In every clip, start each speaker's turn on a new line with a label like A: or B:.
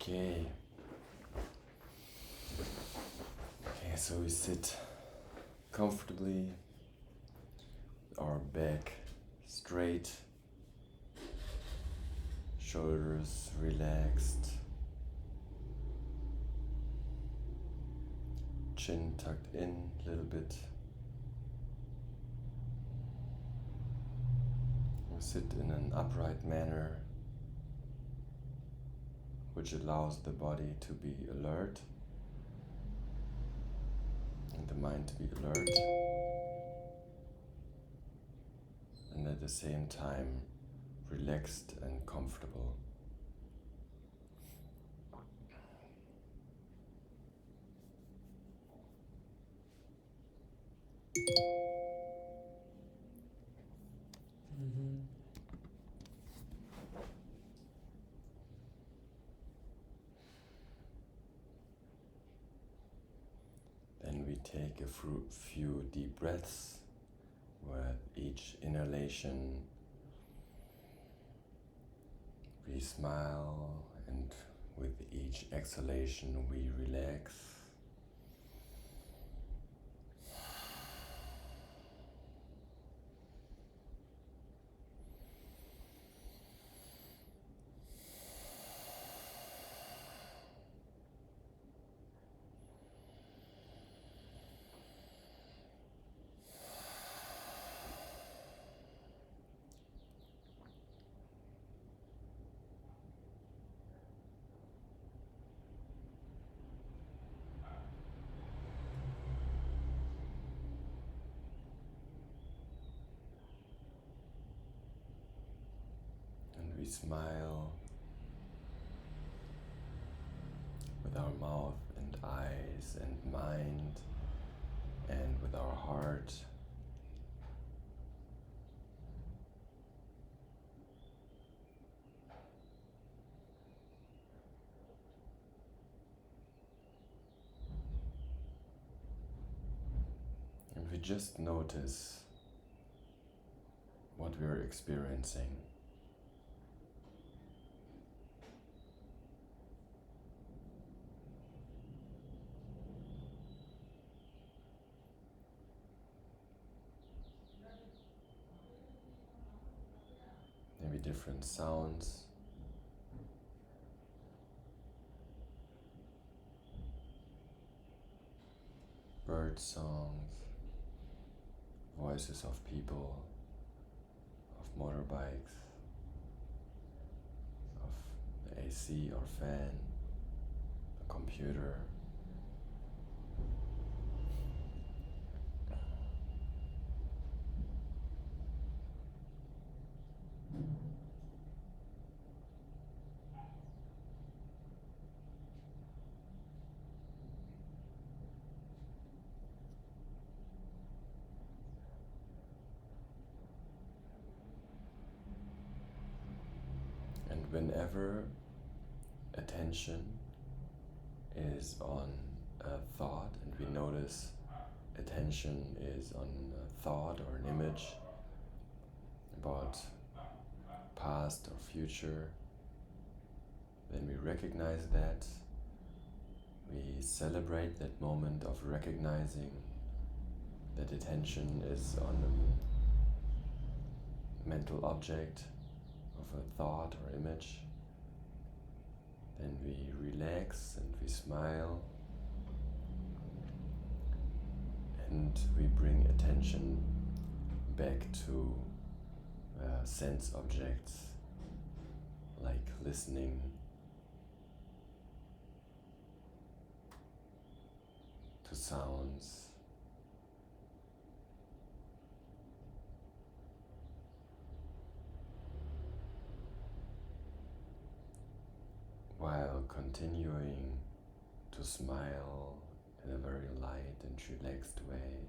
A: Okay. Okay, so we sit comfortably, our back straight, shoulders relaxed, chin tucked in a little bit. We sit in an upright manner, which allows the body to be alert and the mind to be alert, and at the same time relaxed and comfortable. Then we take a few deep breaths with each inhalation. We smile, and with each exhalation we relax. We smile with our mouth and eyes and mind and with our heart. And we just notice what we're experiencing. Maybe different sounds, bird songs, voices of people, of motorbikes, of the AC or fan, a computer. And whenever attention is on a thought, and we notice attention is on a thought or an image about past or future, then we recognize that, we celebrate that moment of recognizing that attention is on a mental object of a thought or image. Then we relax and we smile, and we bring attention back to sense objects like listening, to sounds, while continuing to smile in a very light and relaxed way.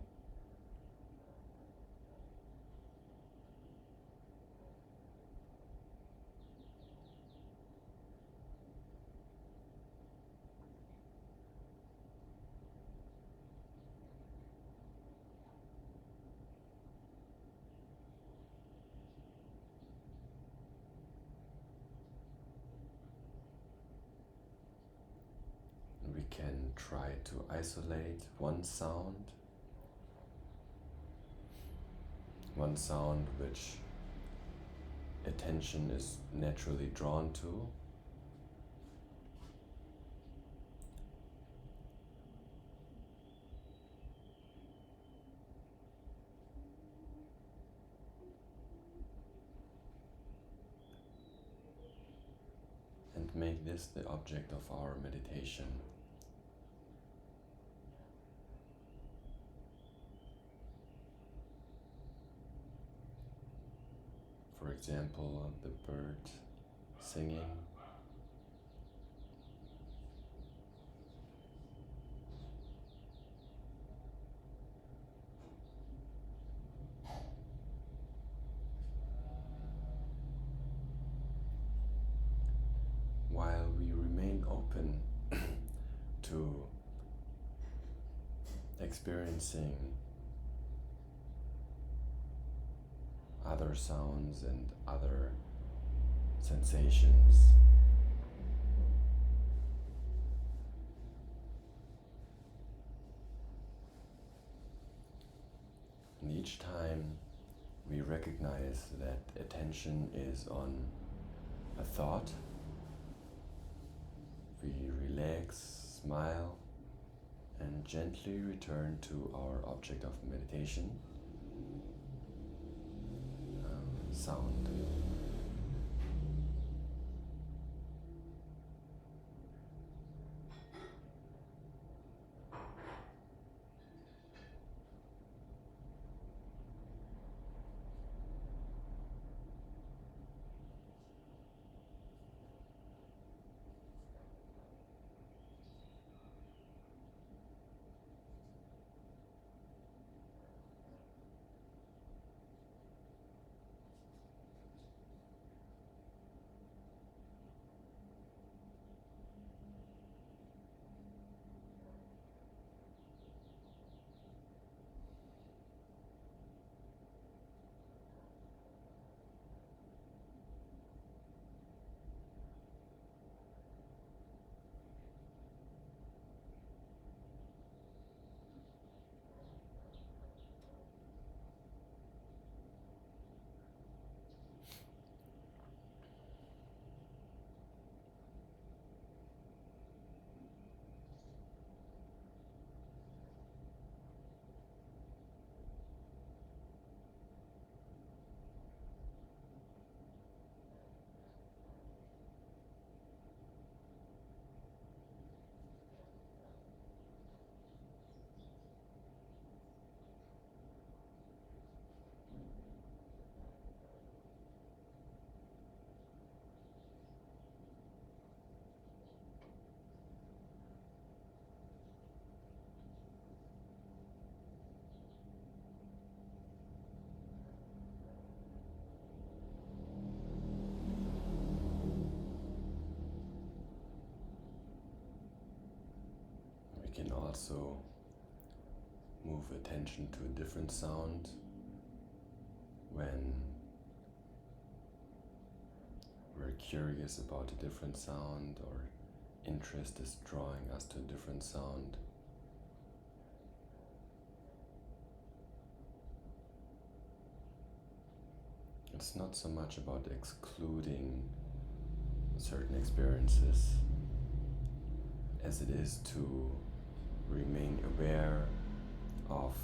A: can try to isolate one sound which attention is naturally drawn to. And make this the object of our meditation. For example, the bird singing, while we remain open to experiencing other sounds and other sensations. And each time we recognize that attention is on a thought, we relax, smile, and gently return to our object of meditation, sound. We can also move attention to a different sound when we're curious about a different sound or interest is drawing us to a different sound. It's not so much about excluding certain experiences as it is to remain aware of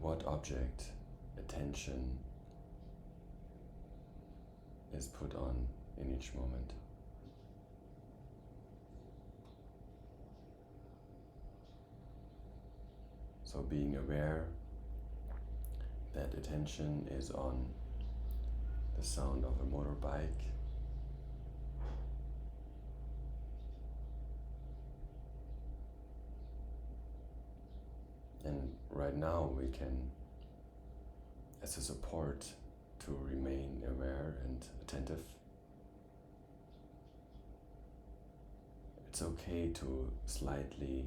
A: what object attention is put on in each moment. So being aware that attention is on the sound of a motorbike, and right now we can, as a support to remain aware and attentive, it's okay to slightly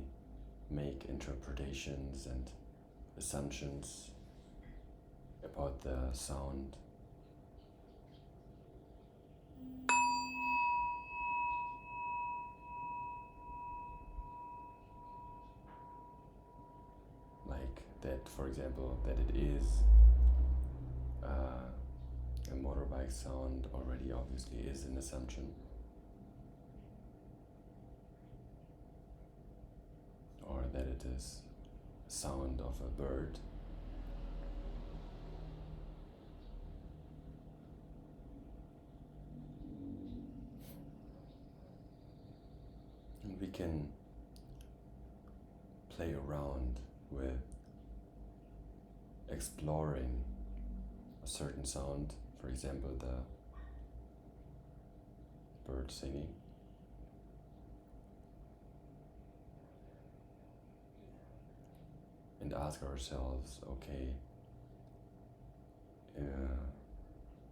A: make interpretations and assumptions about the sound. that, for example, that it is a motorbike sound already obviously is an assumption. Or that it is a sound of a bird. And we can play around with exploring a certain sound, for example, the bird singing. And ask ourselves, okay,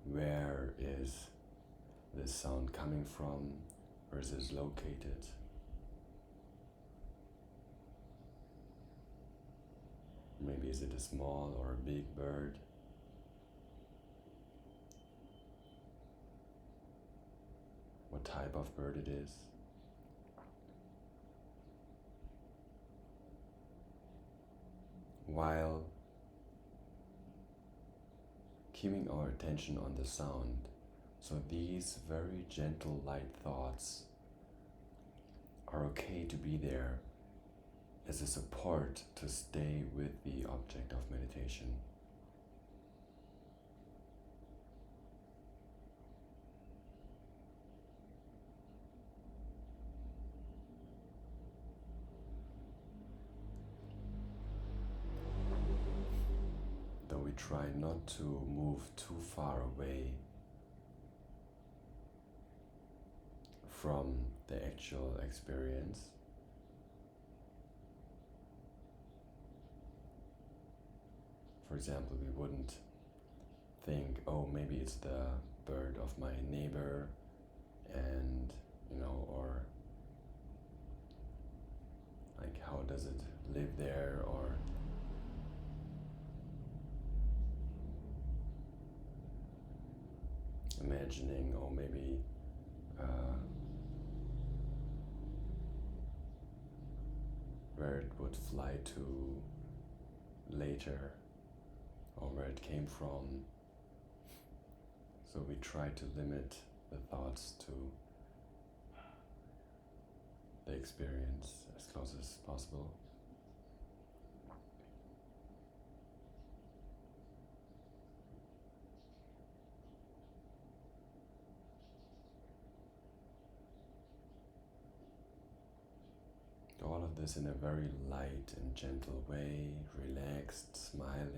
A: where is this sound coming from? Where is it located? Maybe is it a small or a big bird? What type of bird it is? While keeping our attention on the sound, so these very gentle, light thoughts are okay to be there as a support to stay with the object of meditation. Though we try not to move too far away from the actual experience. For example, we wouldn't think, oh, maybe it's the bird of my neighbor, and or like, how does it live there, or imagining, oh, maybe where it would fly to later, or where it came from. So we try to limit the thoughts to the experience as close as possible. All of this in a very light and gentle way, relaxed, smiling.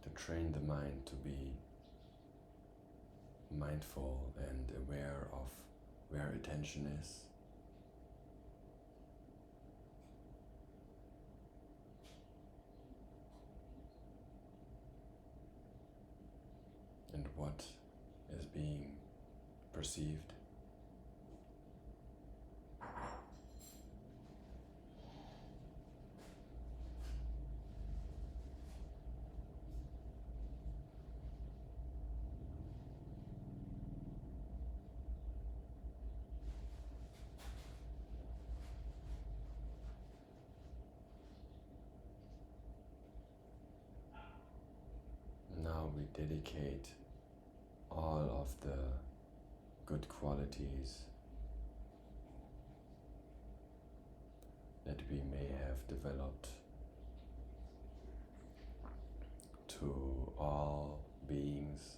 A: To train the mind to be mindful and aware of where attention is. And what is being perceived. Now we dedicate all of the good qualities that we may have developed to all beings